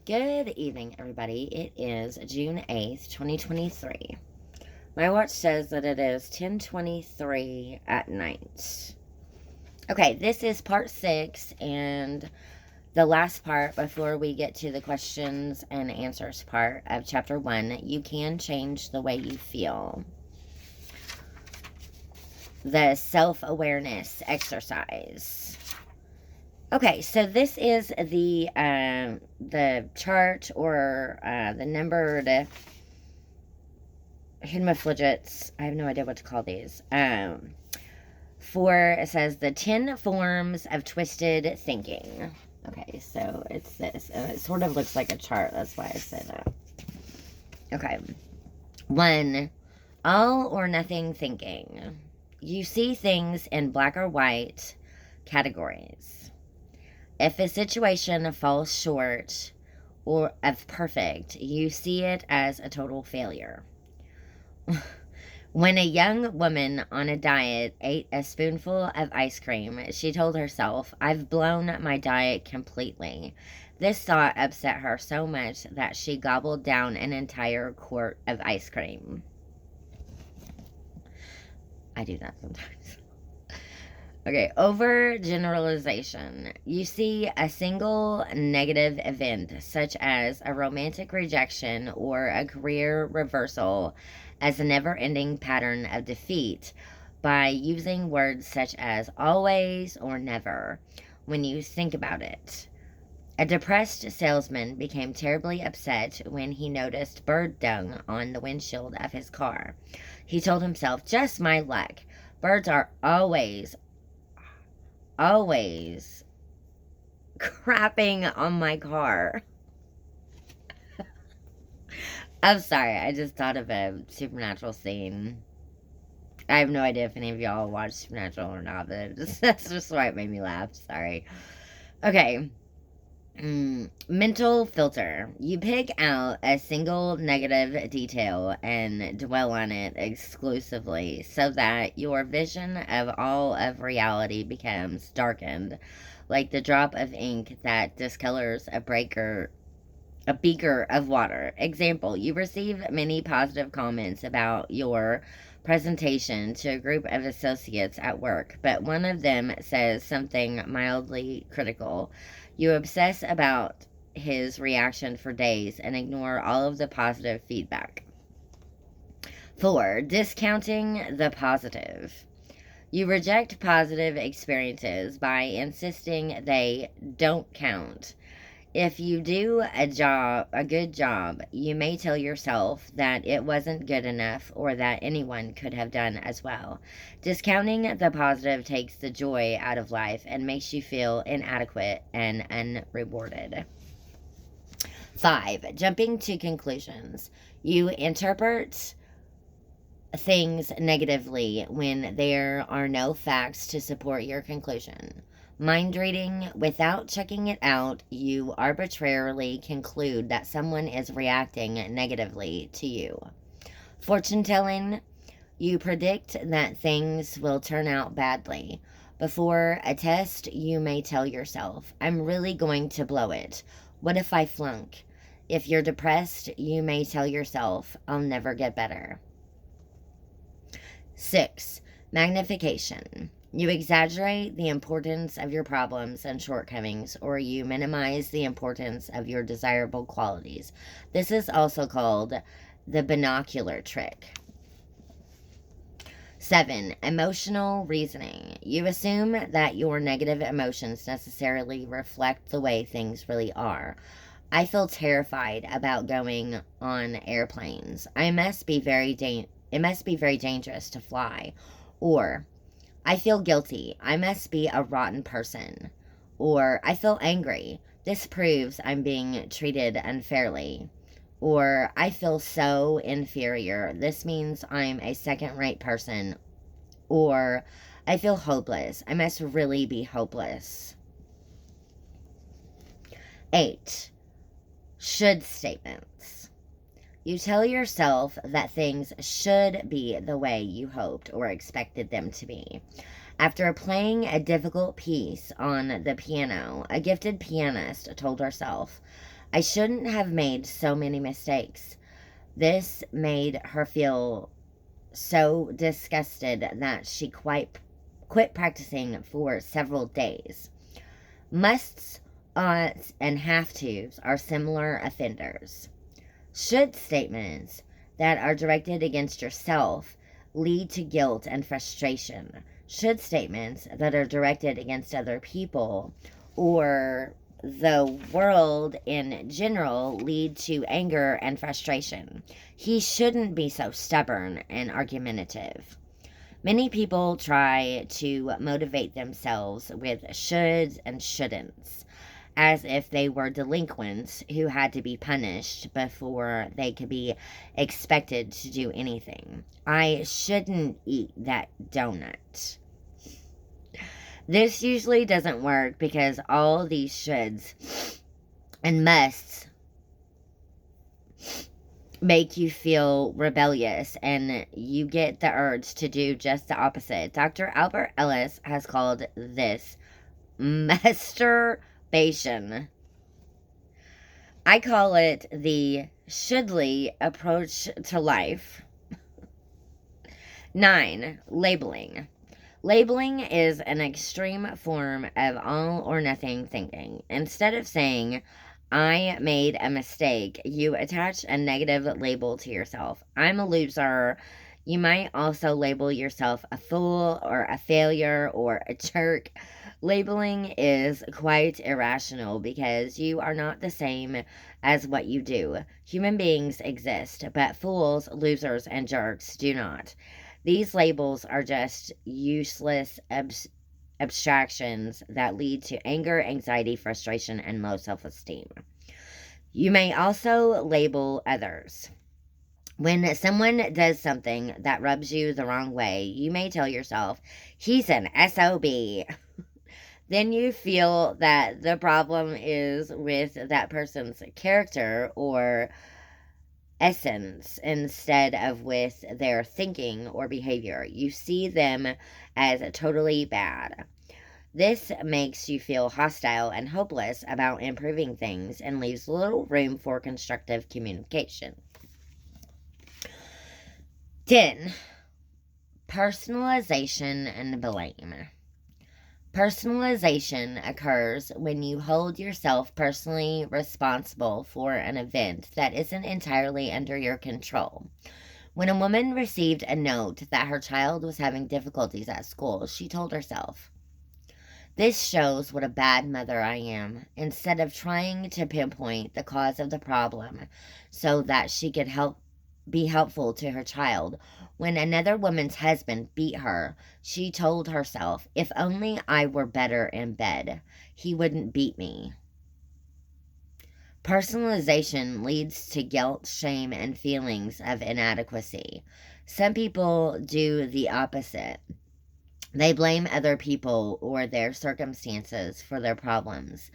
Good evening, everybody. It is June 8th, 2023. My watch says that it is 10:23 at night. Okay, this is part 6 and the last part before we get to the questions and answers part of chapter 1. You can change the way you feel. The self-awareness exercise. Okay, so this is the chart or the numbered hemiplegics. I have no idea what to call these. It says the 10 forms of twisted thinking. Okay, so it's this, and it sort of looks like a chart. That's why I said that. Okay, 1, all or nothing thinking. You see things in black or white categories. If a situation falls short or of perfect, you see it as a total failure. When a young woman on a diet ate a spoonful of ice cream, she told herself, "I've blown my diet completely." This thought upset her so much that she gobbled down an entire quart of ice cream. I do that sometimes. Okay, overgeneralization. You see a single negative event, such as a romantic rejection or a career reversal, as a never ending pattern of defeat by using words such as always or never when you think about it. A depressed salesman became terribly upset when he noticed bird dung on the windshield of his car. He told himself, "Just my luck. Birds are always crapping on my car." I'm sorry, I just thought of a Supernatural scene. I have no idea if any of y'all watch Supernatural or not, but that's just why it made me laugh. Sorry. Okay. Mental filter. You pick out a single negative detail and dwell on it exclusively so that your vision of all of reality becomes darkened, like the drop of ink that discolors a beaker of water. Example, you receive many positive comments about your presentation to a group of associates at work, but one of them says something mildly critical. You obsess about his reaction for days and ignore all of the positive feedback. 4, discounting the positive. You reject positive experiences by insisting they don't count. If you do a good job, you may tell yourself that it wasn't good enough or that anyone could have done as well. Discounting the positive takes the joy out of life and makes you feel inadequate and unrewarded. 5, jumping to conclusions. You interpret things negatively when there are no facts to support your conclusion. Mind reading, without checking it out, you arbitrarily conclude that someone is reacting negatively to you. Fortune telling, you predict that things will turn out badly. Before a test, you may tell yourself, "I'm really going to blow it. What if I flunk?" If you're depressed, you may tell yourself, "I'll never get better." 6, magnification. You exaggerate the importance of your problems and shortcomings, or you minimize the importance of your desirable qualities. This is also called the binocular trick. 7, emotional reasoning. You assume that your negative emotions necessarily reflect the way things really are. I feel terrified about going on airplanes. It must be very dangerous to fly. Or, I feel guilty. I must be a rotten person. Or, I feel angry. This proves I'm being treated unfairly. Or, I feel so inferior. This means I'm a second-rate person. Or, I feel hopeless. I must really be hopeless. 8, should statements. You tell yourself that things should be the way you hoped or expected them to be. After playing a difficult piece on the piano, a gifted pianist told herself, I shouldn't have made so many mistakes. This made her feel so disgusted that she quit practicing for several days. Musts, oughts, and have tos are similar offenders. Should statements that are directed against yourself lead to guilt and frustration? Should statements that are directed against other people or the world in general lead to anger and frustration? He shouldn't be so stubborn and argumentative. Many people try to motivate themselves with shoulds and shouldn'ts, as if they were delinquents who had to be punished before they could be expected to do anything. I shouldn't eat that donut. This usually doesn't work because all these shoulds and musts make you feel rebellious and you get the urge to do just the opposite. Dr. Albert Ellis has called this masturbation. I call it the shouldly approach to life. 9. Labeling. Labeling is an extreme form of all or nothing thinking. Instead of saying, I made a mistake, you attach a negative label to yourself. I'm a loser. You might also label yourself a fool or a failure or a jerk. Labeling is quite irrational because you are not the same as what you do. Human beings exist, but fools, losers, and jerks do not. These labels are just useless abstractions that lead to anger, anxiety, frustration, and low self esteem. You may also label others. When someone does something that rubs you the wrong way, you may tell yourself, he's an SOB. Then you feel that the problem is with that person's character or essence instead of with their thinking or behavior. You see them as totally bad. This makes you feel hostile and hopeless about improving things and leaves little room for constructive communication. 10. Personalization and blame. Personalization occurs when you hold yourself personally responsible for an event that isn't entirely under your control. When a woman received a note that her child was having difficulties at school, she told herself, this shows what a bad mother I am, instead of trying to pinpoint the cause of the problem so that she could be helpful to her child. When another woman's husband beat her, she told herself, if only I were better in bed, he wouldn't beat me. Personalization leads to guilt, shame, and feelings of inadequacy. Some people do the opposite. They blame other people or their circumstances for their problems.